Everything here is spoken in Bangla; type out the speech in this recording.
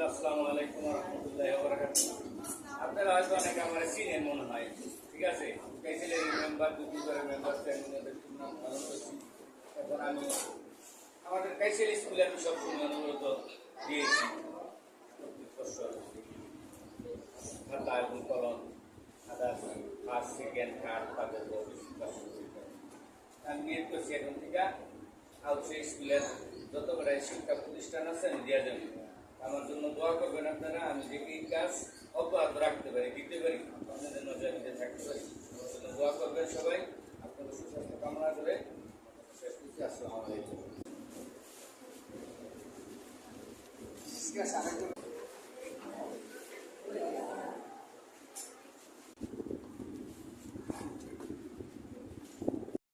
আসসালামু আলাইকুম রহমতুল্লাহ বারাকাতুহু। আপনারা হয়তো অনেকে আমার চিনেন মনে হয়, ঠিক আছে। কাইসেলের মেম্বার, দুপুরের মেম্বার, এখন আমি আমাদের কাইসেল স্কুলে আমি সব সময় অনুরোধ দিয়েছি খাতা এবং কলম, আদার্স ফার্স্ট সেকেন্ড থার্ড তাদের আমি নিয়ে করছি এখন থেকে আউটসে স্কুলের যত কটা শিক্ষা প্রতিষ্ঠান আছে আমি দেওয়া যাবে। আমার জন্য দোয়া করবেন আপনারা, আমি যে এই কাজ অব্যাহত রাখতে পারি, দিতে পারি, আপনাদের নজরে থাকতে পারি। আমার জন্য দোয়া করবেন সবাই। আপনাদের সুস্বাস্থ্য কামনা করে শেষ করছি। আসসালামু আলাইকুম।